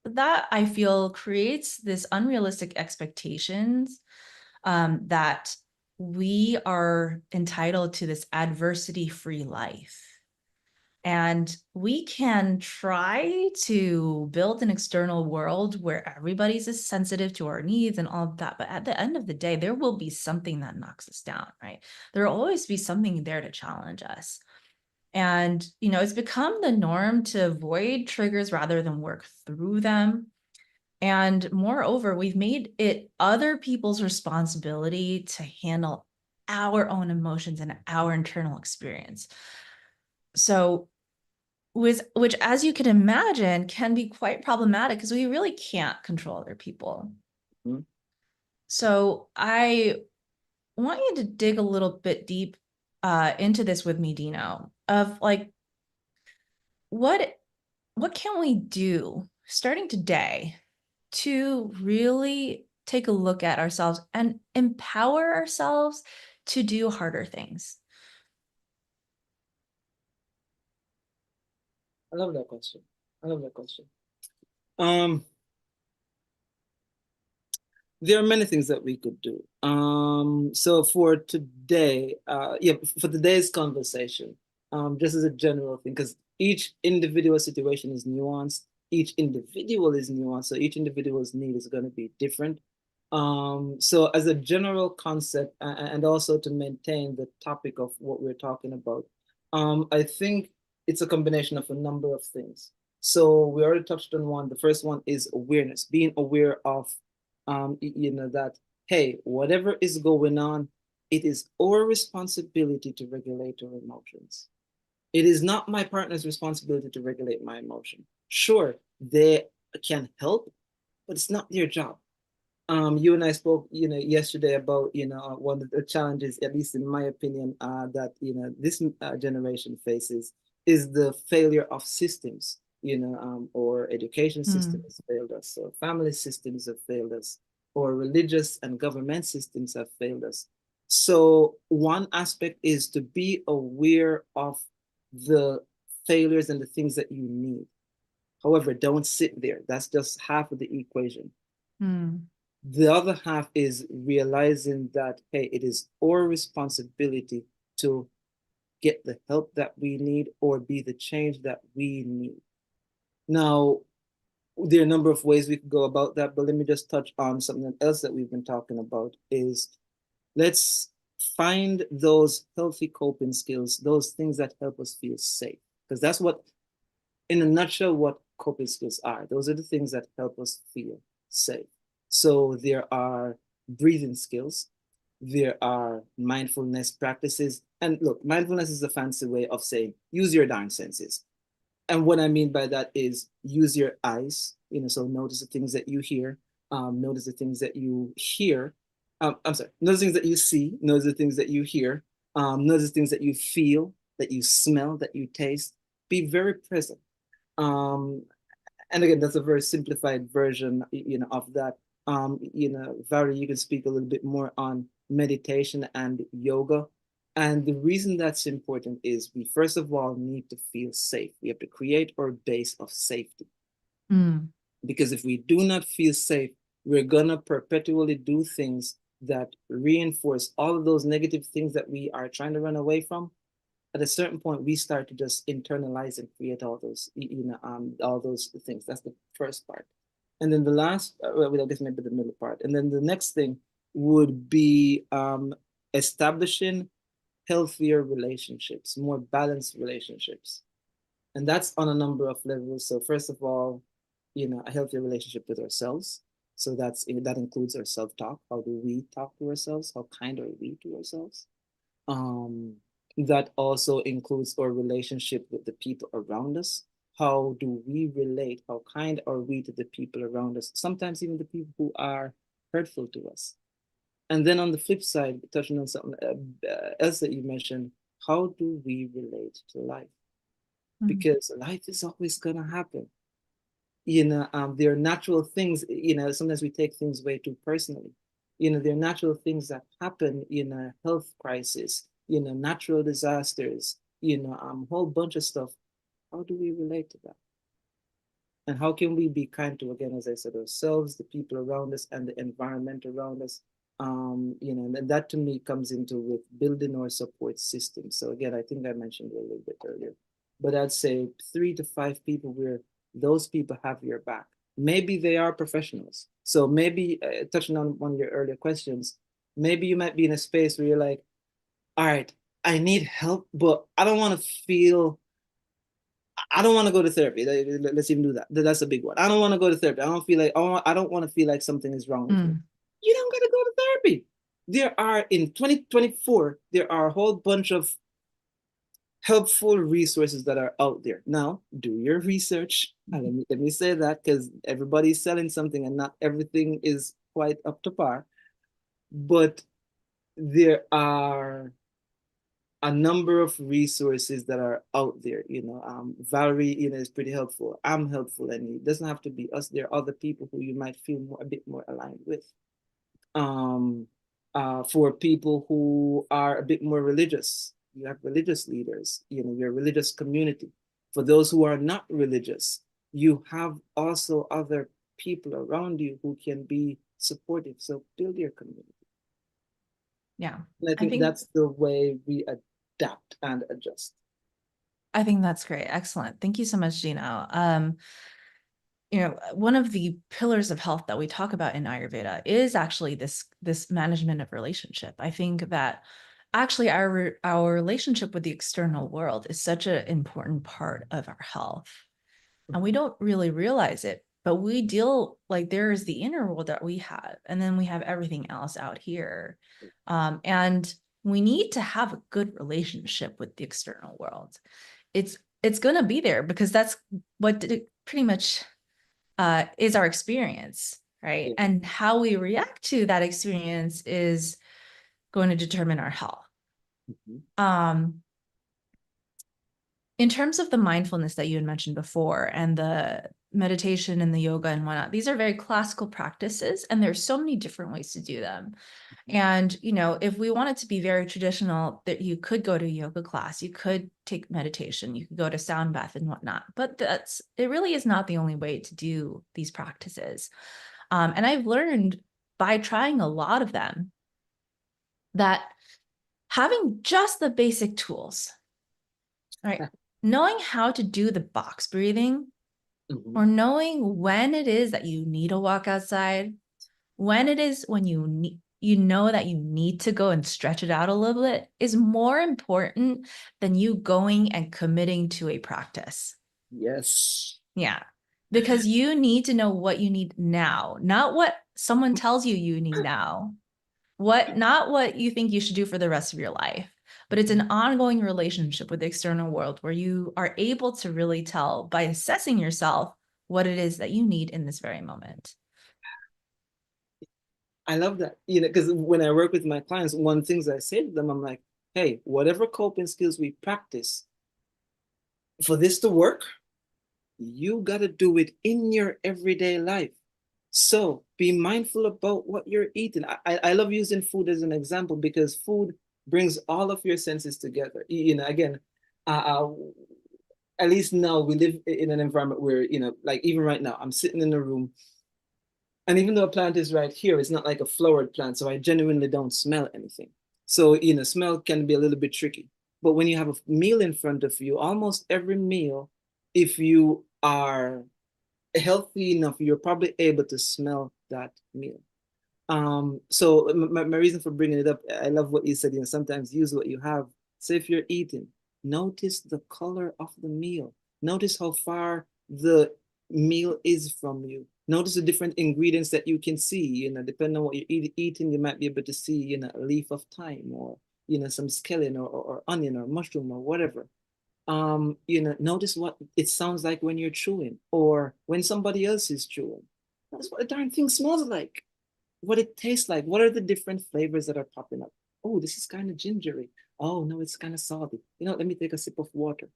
[SPEAKER 1] That, I feel, creates this unrealistic expectations that we are entitled to this adversity-free life. And we can try to build an external world where everybody's as sensitive to our needs and all of that. But at the end of the day, there will be something that knocks us down, right? There will always be something there to challenge us. And, it's become the norm to avoid triggers rather than work through them. And moreover, we've made it other people's responsibility to handle our own emotions and our internal experience. So, which, as you can imagine, can be quite problematic because we really can't control other people.
[SPEAKER 2] Mhm.
[SPEAKER 1] So I want you to dig a little bit deep into this with me, Dino, of like, what can we do starting today to really take a look at ourselves and empower ourselves to do harder things?
[SPEAKER 2] I love that question. I love that question. Um, there are many things that we could do. So for today, for today's conversation, just as a general thing, because each individual situation is nuanced, each individual is nuanced, so each individual's need is going to be different. So as a general concept, and also to maintain the topic of what we're talking about, I think it's a combination of a number of things. So we already touched on one. The first one is awareness, being aware of that, hey, whatever is going on, it is our responsibility to regulate our emotions. It is not my partner's responsibility to regulate my emotion. Sure, they can help, but it's not their job. You and I spoke, yesterday about, one of the challenges, at least in my opinion, that, this generation faces is the failure of systems, or education system has failed us, or family systems have failed us, or religious and government systems have failed us. So one aspect is to be aware of the failures and the things that you need. However, don't sit there. That's just half of the equation. The other half is realizing that, hey, it is our responsibility to get the help that we need or be the change that we need. Now, there are a number of ways we could go about that, but let me just touch on something else that we've been talking about is let's find those healthy coping skills, those things that help us feel safe. Because that's what, in a nutshell, what coping skills are. Those are the things that help us feel safe. So there are breathing skills, there are mindfulness practices. And look, mindfulness is a fancy way of saying use your darn senses. And what I mean by that is use your eyes, so notice the things that you hear, notice the things that you hear. I'm sorry, notice the things that you see, notice the things that you hear, notice the things that you feel, that you smell, that you taste. Be very present. Um, and again, that's a very simplified version, of that. Valerie, you can speak a little bit more on meditation and yoga. And the reason that's important is we first of all need to feel safe. We have to create our base of safety.
[SPEAKER 1] Mm.
[SPEAKER 2] Because if we do not feel safe, we're gonna perpetually do things that reinforce all of those negative things that we are trying to run away from. At a certain point, we start to just internalize and create all those, all those things. That's the first part. And then the last, well, I guess maybe the middle part. And then the next thing would be establishing healthier relationships, more balanced relationships. And that's on a number of levels. So first of all, a healthier relationship with ourselves. So that includes our self-talk. How do we talk to ourselves? How kind are we to ourselves? That also includes our relationship with the people around us. How do we relate? How kind are we to the people around us? Sometimes even the people who are hurtful to us. And then on the flip side, touching on something else that you mentioned, how do we relate to life? Because life is always gonna happen. There are natural things, sometimes we take things way too personally. There are natural things that happen in a health crisis, natural disasters, a whole bunch of stuff. How do we relate to that? And how can we be kind to, again, as I said, ourselves, the people around us, and the environment around us? And that to me comes into with building our support system. So again, I think I mentioned it a little bit earlier, but I'd say 3 to 5 people where those people have your back. Maybe they are professionals. So maybe touching on one of your earlier questions, maybe you might be in a space where you're like, all right, I need help, but I don't want to go to therapy. Let's even do that. That's a big one. I don't want to go to therapy. I don't want to feel like something is wrong with me. You don't got to go to therapy. There are, in 2024, there are a whole bunch of helpful resources that are out there. Now, do your research. Let me say that, because everybody's selling something and not everything is quite up to par. But there are a number of resources that are out there. Valerie, is pretty helpful. I'm helpful, and it doesn't have to be us. There are other people who you might feel a bit more aligned with. For people who are a bit more religious, you have religious leaders, your religious community. For those who are not religious, you have also other people around you who can be supportive. So build your community.
[SPEAKER 1] Yeah.
[SPEAKER 2] And I think that's the way we adapt and adjust.
[SPEAKER 1] I think that's great. Excellent. Thank you so much, Dino. One of the pillars of health that we talk about in Ayurveda is actually this management of relationship. I think that actually our relationship with the external world is such an important part of our health. And we don't really realize it, but we deal, like, there is the inner world that we have, and then we have everything else out here. And we need to have a good relationship with the external world. It's going to be there because that's what pretty much is our experience, right?
[SPEAKER 2] Yeah.
[SPEAKER 1] And how we react to that experience is going to determine our health. In terms of the mindfulness that you had mentioned before, and the meditation and the yoga and whatnot, these are very classical practices, and there's so many different ways to do them. And, if we wanted to be very traditional, that you could go to a yoga class, you could take meditation, you could go to sound bath and whatnot, but it really is not the only way to do these practices. And I've learned by trying a lot of them that having just the basic tools, right? Knowing how to do the box breathing, or knowing when it is that you need to walk outside, when it is when you you know that you need to go and stretch it out a little bit is more important than you going and committing to a practice.
[SPEAKER 2] Yes.
[SPEAKER 1] Yeah. Because you need to know what you need now, not what someone tells you need now. Not what you think you should do for the rest of your life, but it's an ongoing relationship with the external world where you are able to really tell by assessing yourself what it is that you need in this very moment.
[SPEAKER 2] I love that, because when I work with my clients, one of the things I say to them, I'm like, hey, whatever coping skills we practice, for this to work, you got to do it in your everyday life. So be mindful about what you're eating. I love using food as an example because food brings all of your senses together. Again, uh, at least now we live in an environment where, like even right now, I'm sitting in a room. And even though a plant is right here, it's not like a flowered plant. So I genuinely don't smell anything. So, smell can be a little bit tricky. But when you have a meal in front of you, almost every meal, if you are healthy enough, you're probably able to smell that meal. So my reason for bringing it up, I love what you said, sometimes use what you have. So if you're eating, notice the color of the meal. Notice how far the meal is from you. Notice the different ingredients that you can see, depending on what you're eating, you might be able to see, a leaf of thyme or, some scallion or onion or mushroom or whatever. Notice what it sounds like when you're chewing or when somebody else is chewing. That's what a darn thing smells like, what it tastes like. What are the different flavors that are popping up? Oh, this is kind of gingery. Oh, no, it's kind of salty. Let me take a sip of water.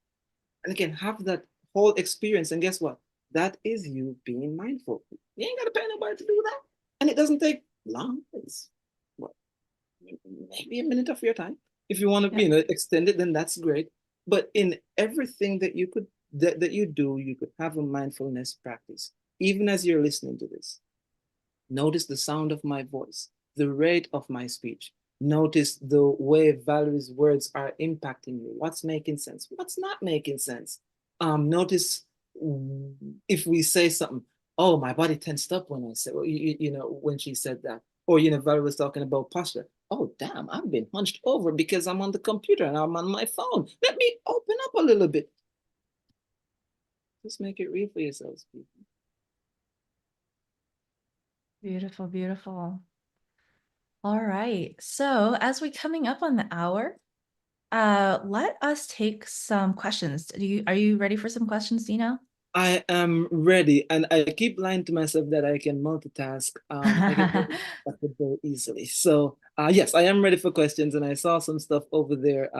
[SPEAKER 2] And again, have that whole experience. And guess what? That is you being mindful. You ain't got to pay nobody to do that. And it doesn't take long. It's what, maybe a minute of your time. If you want to, extend it, then that's great. But in everything that you could that you do, you could have a mindfulness practice. Even as you're listening to this, notice the sound of my voice, the rate of my speech. Notice the way Valerie's words are impacting you. What's making sense? What's not making sense? Notice if we say something. Oh, my body tensed up when I said, well, when she said that. Or, Valerie was talking about posture. Oh, damn, I've been hunched over because I'm on the computer and I'm on my phone. Let me open up a little bit. Just make it real for yourselves, people.
[SPEAKER 1] Beautiful, beautiful. All right. So as we're coming up on the hour, let us take some questions. Are you ready for some questions, Dino?
[SPEAKER 2] I am ready, and I keep lying to myself that I can multitask. I get distracted very easily. So, yes, I am ready for questions, and I saw some stuff over there.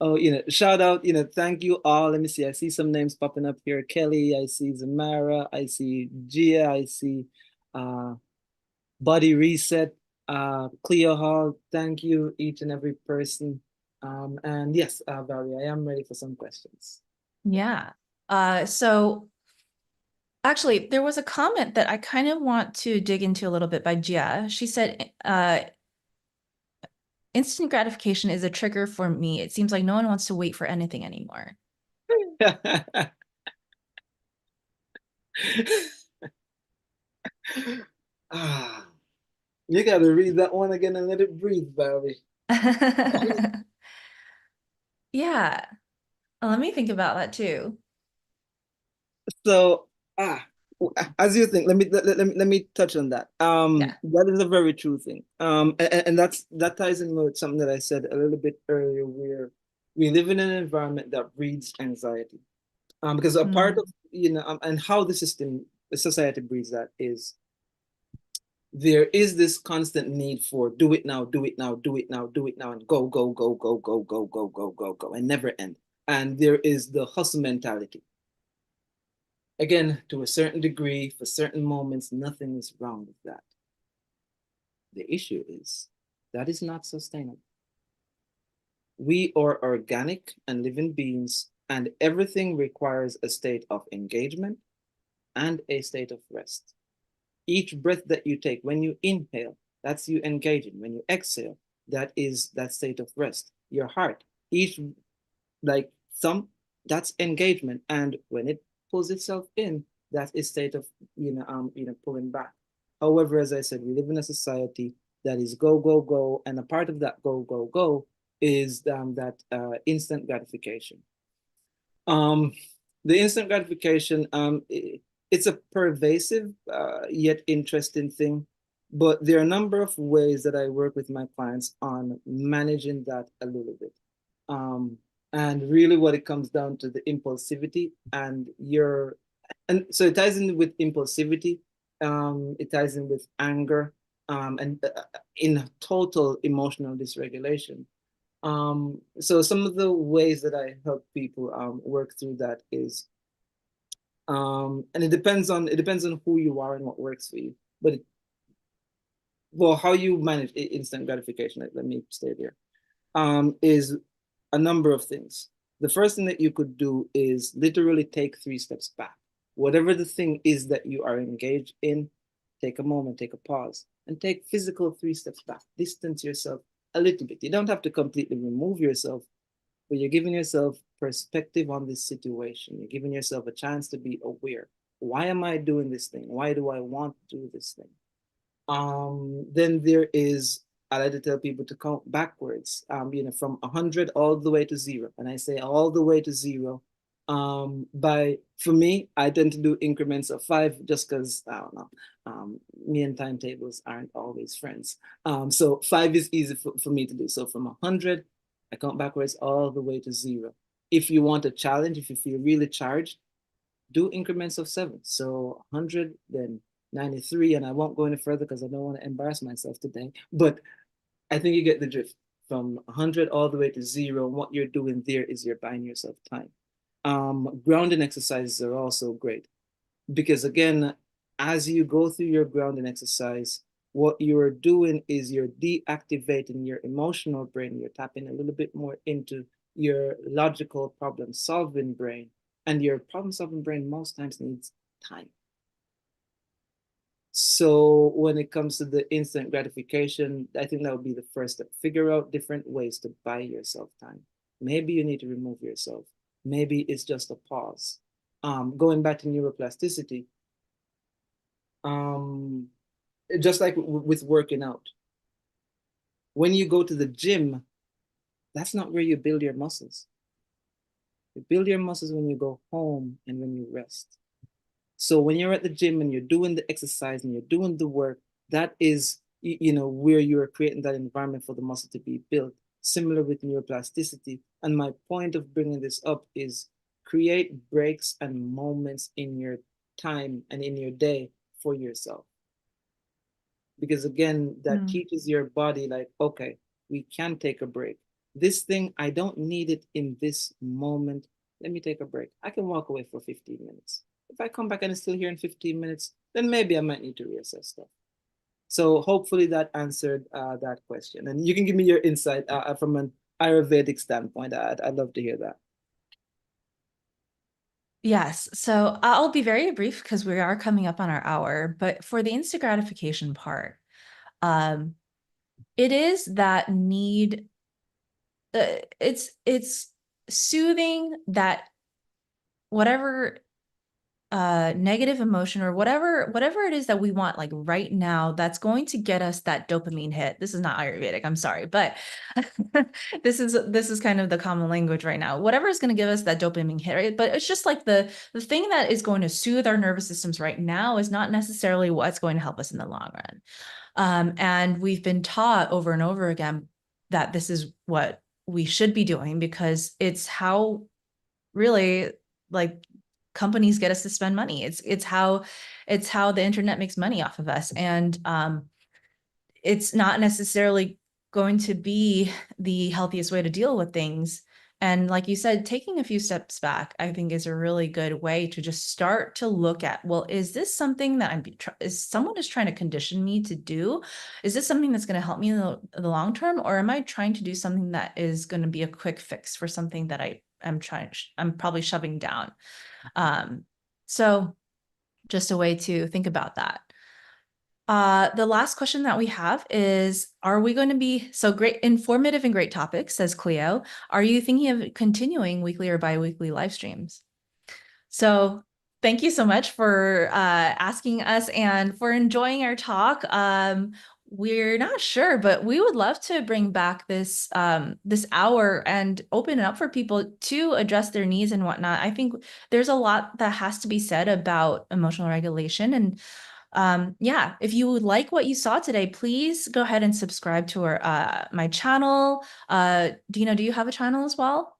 [SPEAKER 2] Oh, shout out, thank you all. Let me see. I see some names popping up here. Kelly, I see Zamara, I see Gia, I see Body Reset, Cleo Hall. Thank you, each and every person. And yes, Valerie, I am ready for some questions.
[SPEAKER 1] Yeah. So actually, there was a comment that I kind of want to dig into a little bit by Gia. She said, instant gratification is a trigger for me. It seems like no one wants to wait for anything anymore.
[SPEAKER 2] Ah, you got to read that one again and let it breathe, Valerie.
[SPEAKER 1] Yeah. Let me think about that too.
[SPEAKER 2] So, as you think, let me touch on that.
[SPEAKER 1] Yeah.
[SPEAKER 2] That is a very true thing. And that ties in with something that I said a little bit earlier, where we live in an environment that breeds anxiety. Because a part of, and how the society breeds that is there is this constant need for do it now, do it now, do it now, do it now, and go, go, go, go, go, go, go, go, go, go, and never end. And there is the hustle mentality. Again, to a certain degree, for certain moments, nothing is wrong with that. The issue is that is not sustainable. We are organic and living beings, and everything requires a state of engagement and a state of rest. Each breath that you take, when you inhale, that's you engaging. When you exhale, that is that state of rest. Your heart, each like thumb, that's engagement. And when it pulls itself in, that is state of pulling back. However, as I said, we live in a society that is go, go, go. And a part of that go, go, go is that instant gratification. Um, the instant gratification, it's a pervasive yet interesting thing, but there are a number of ways that I work with my clients on managing that a little bit. And really what it comes down to the impulsivity and so it ties in with impulsivity, it ties in with anger, and in total emotional dysregulation. So some of the ways that I help people work through that is, and it depends on who you are and what works for you. But well, how you manage instant gratification, let me stay there, is a number of things. The first thing that you could do is literally take 3 steps back. Whatever the thing is that you are engaged in, take a moment, take a pause, and take physical 3 steps back. Distance yourself a little bit. You don't have to completely remove yourself, but you're giving yourself perspective on this situation. You're giving yourself a chance to be aware. Why am I doing this thing? Why do I want to do this thing? Then there is, I like to tell people to count backwards, from 100 all the way to 0. And I say all the way to 0. For me, I tend to do increments of 5 just because, I don't know, me and timetables aren't always friends. So 5 is easy for me to do. So from 100, I count backwards all the way to 0. If you want a challenge, if you feel really charged, do increments of 7. So 100, then 93, and I won't go any further because I don't want to embarrass myself today. But I think you get the drift. From 100 all the way to 0, what you're doing there is you're buying yourself time. Grounding exercises are also great because, again, as you go through your grounding exercise, what you're doing is you're deactivating your emotional brain. You're tapping a little bit more into your logical problem solving brain. And your problem solving brain most times needs time. So when it comes to the instant gratification, I think that would be the first step. Figure out different ways to buy yourself time. Maybe you need to remove yourself. Maybe it's just a pause. Going back to neuroplasticity, just like with working out, when you go to the gym, that's not where you build your muscles. You build your muscles when you go home and when you rest. So when you're at the gym and you're doing the exercise and you're doing the work, that is, where you're creating that environment for the muscle to be built. Similar with neuroplasticity. And my point of bringing this up is create breaks and moments in your time and in your day for yourself. Because again, that teaches your body like, okay, we can take a break. This thing, I don't need it in this moment. Let me take a break. I can walk away for 15 minutes. If I come back and it's still here in 15 minutes, then maybe I might need to reassess stuff. So hopefully that answered that question. And you can give me your insight from an Ayurvedic standpoint. I'd love to hear that.
[SPEAKER 1] Yes. So I'll be very brief because we are coming up on our hour. But for the instant gratification part, it is that need. It's soothing that whatever negative emotion or whatever it is that we want like right now that's going to get us that dopamine hit. This is not Ayurvedic, I'm sorry, but this is kind of the common language right now. Whatever is going to give us that dopamine hit, right? But it's just like the thing that is going to soothe our nervous systems right now is not necessarily what's going to help us in the long run. And we've been taught over and over again that this is what we should be doing because it's how really like companies get us to spend money. It's how the internet makes money off of us. And it's not necessarily going to be the healthiest way to deal with things. And like you said, taking a few steps back, I think is a really good way to just start to look at, well, is this something that someone is trying to condition me to do? Is this something that's going to help me in the long term? Or am I trying to do something that is going to be a quick fix for something that I'm probably shoving down? So just a way to think about that. The last question that we have is, are we going to be so great, informative and great topics, says Cleo. Are you thinking of continuing weekly or bi-weekly live streams? So thank you so much for asking us and for enjoying our talk. we're not sure, but we would love to bring back this hour and open it up for people to address their needs and whatnot. I think there's a lot that has to be said about emotional regulation. And yeah, if you would like what you saw today, please go ahead and subscribe to our my channel. Dino, do you have a channel as well?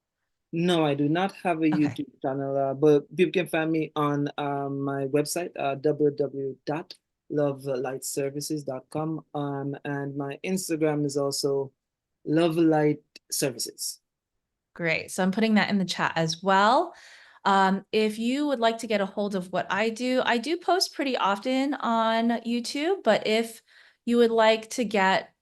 [SPEAKER 2] No, I do not have a
[SPEAKER 1] Okay.
[SPEAKER 2] YouTube channel, but people can find me on my website, www.lovelightservices.com. And my Instagram is also Love Light Services.
[SPEAKER 1] Great. So I'm putting that in the chat as well. If you would like to get a hold of what I do post pretty often on YouTube, but if you would like to get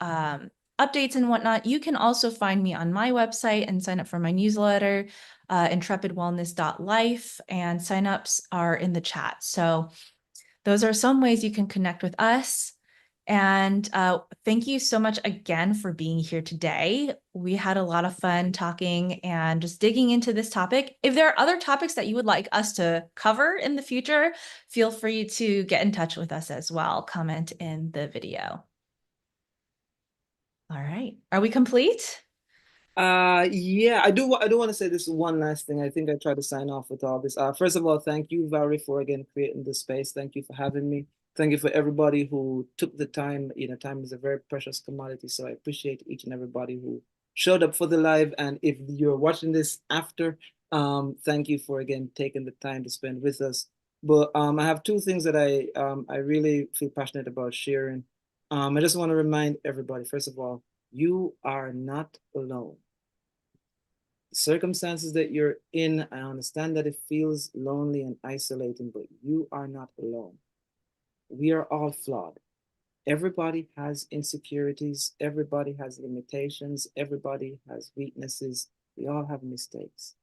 [SPEAKER 1] updates and whatnot, you can also find me on my website and sign up for my newsletter, intrepidwellness.life, and signups are in the chat. So those are some ways you can connect with us. And thank you so much again for being here today. We had a lot of fun talking and just digging into this topic. If there are other topics that you would like us to cover in the future, feel free to get in touch with us as well. Comment in the video. All right. Are we complete?
[SPEAKER 2] Yeah, I do want to say this one last thing. I think I tried to sign off with all this. First of all, thank you, Valerie, for again creating this space. Thank you for having me. Thank you for everybody who took the time. Time is a very precious commodity, so I appreciate each and everybody who showed up for the live. And if you're watching this after, thank you for again taking the time to spend with us. But I have two things that I really feel passionate about sharing. I just want to remind everybody, first of all, you are not alone. Circumstances that you're in, I understand that it feels lonely and isolating, but you are not alone. We are all flawed. Everybody has insecurities, everybody has limitations, everybody has weaknesses, we all have mistakes.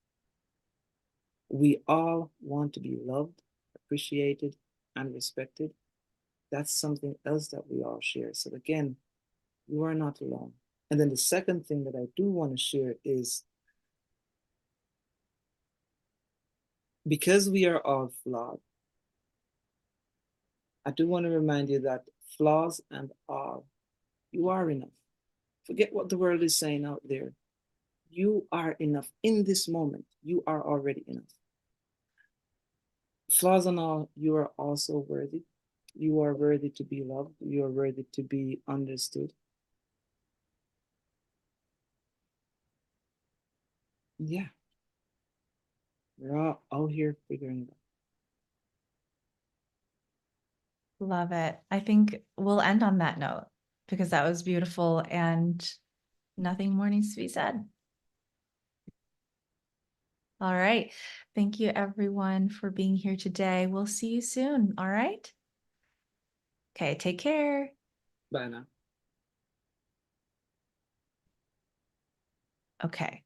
[SPEAKER 2] We all want to be loved, appreciated, and respected. That's something else that we all share. So again, you are not alone. And then the second thing that I do want to share is because we are all flawed, I do want to remind you that flaws and all, you are enough. Forget what the world is saying out there. You are enough in this moment. You are already enough. Flaws and all, you are also worthy. You are worthy to be loved. You are worthy to be understood. Yeah, we're all out here figuring it out.
[SPEAKER 1] Love it. I think we'll end on that note because that was beautiful and nothing more needs to be said. All right. Thank you, everyone, for being here today. We'll see you soon. All right. Okay. Take care.
[SPEAKER 2] Bye now.
[SPEAKER 1] Okay.